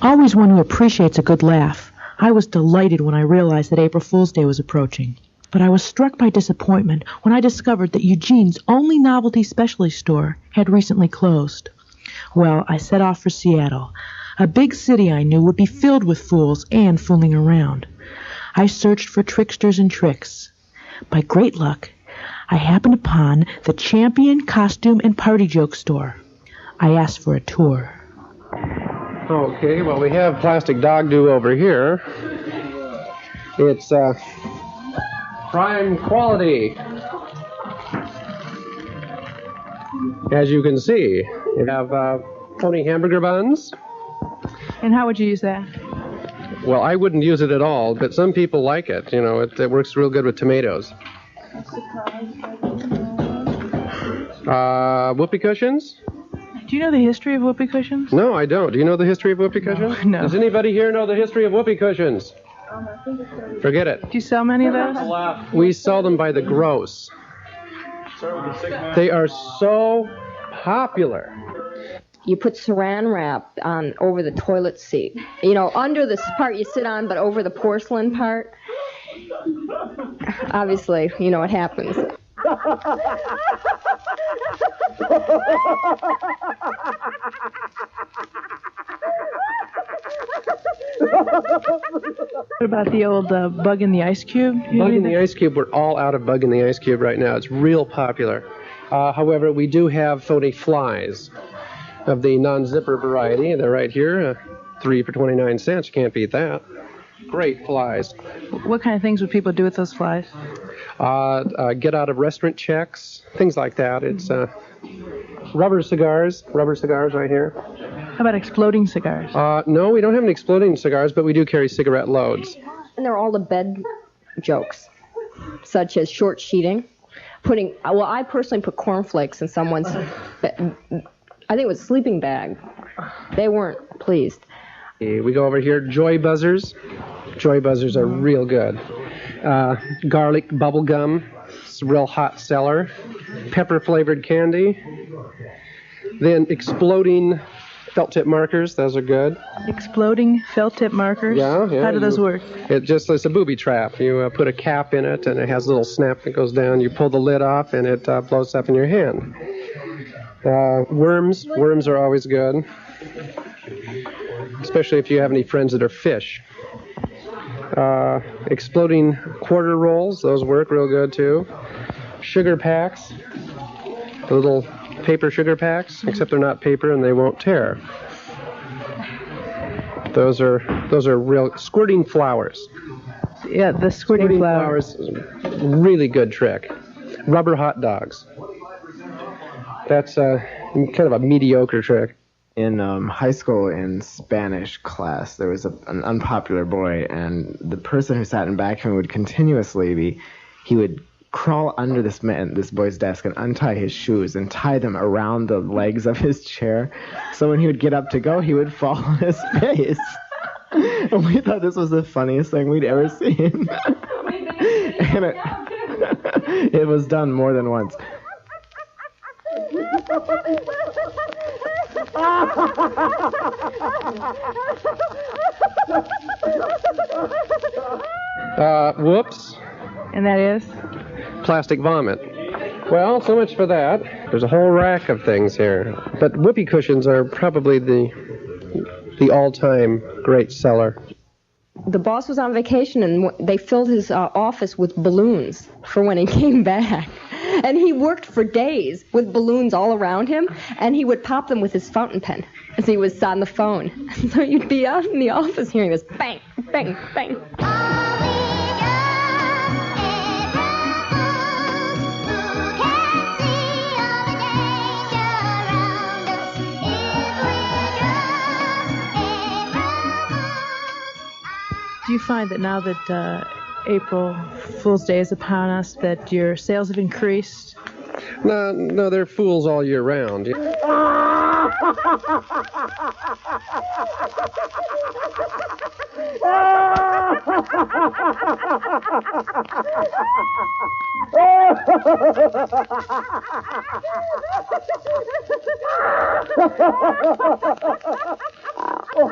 Always one who appreciates a good laugh, I was delighted when I realized that April Fool's Day was approaching. But I was struck by disappointment when I discovered that Eugene's only novelty specialty store had recently closed. Well, I set off for Seattle. A big city I knew would be filled with fools and fooling around. I searched for tricksters and tricks. By great luck, I happened upon the Champion Costume and Party Joke Store. I asked for a tour. Okay, well, we have Plastic Dog Do over here. It's prime quality. As you can see, you have phony hamburger buns. And how would you use that? Well, I wouldn't use it at all, but some people like it. You know, it works real good with tomatoes. Whoopee cushions? Do you know the history of whoopee cushions? No, I don't. Do you know the history of whoopee cushions? No. Does anybody here know the history of whoopee cushions? Forget it. Do you sell many of those? We sell them by the gross. They are so popular. You put saran wrap on over the toilet seat. You know, under the part you sit on, but over the porcelain part. Obviously, you know what happens. What about the old bug in the ice cube? Bug in the ice cube, we're all out of bug in the ice cube right now. It's real popular. However, we do have phony flies of the non-zipper variety. They're right here, 3 for 29 cents. You can't beat that. Great flies. What kind of things would people do with those flies? Get out of restaurant checks, things like that. It's rubber cigars right here. How about exploding cigars? No, we don't have any exploding cigars, but we do carry cigarette loads. And they're all the bed jokes, such as short sheeting. I personally put cornflakes in someone's, I think it was a sleeping bag. They weren't pleased. We go over here, joy buzzers. Joy buzzers are real good. Garlic bubble gum, it's a real hot seller. Pepper flavored candy. Then exploding felt tip markers, those are good. Exploding felt tip markers? Yeah. How do those work? It's a booby trap. You put a cap in it and it has a little snap that goes down. You pull the lid off and it blows up in your hand. Worms are always good. Especially if you have any friends that are fish. Exploding quarter rolls, those work real good too. Sugar packs, the little paper sugar packs, except they're not paper and they won't tear. Those are real. Squirting flowers. Yeah, the squirting flowers. Really good trick. Rubber hot dogs. That's kind of a mediocre trick. In high school, in Spanish class, there was an unpopular boy, and the person who sat in back of him would continuously he would crawl under this boy's desk and untie his shoes and tie them around the legs of his chair. So when he would get up to go, he would fall on his face. And we thought this was the funniest thing we'd ever seen. And it was done more than once. Whoops. And that is? Plastic vomit. Well, so much for that. There's a whole rack of things here. But whoopee cushions are probably the all-time great seller. The boss was on vacation and they filled his office with balloons for when he came back. And he worked for days with balloons all around him, and he would pop them with his fountain pen as he was on the phone. So you'd be out in the office hearing this bang, bang, bang. Do you find that now that April Fool's Day is upon us, that your sales have increased? No, they're fools all year round. Oh,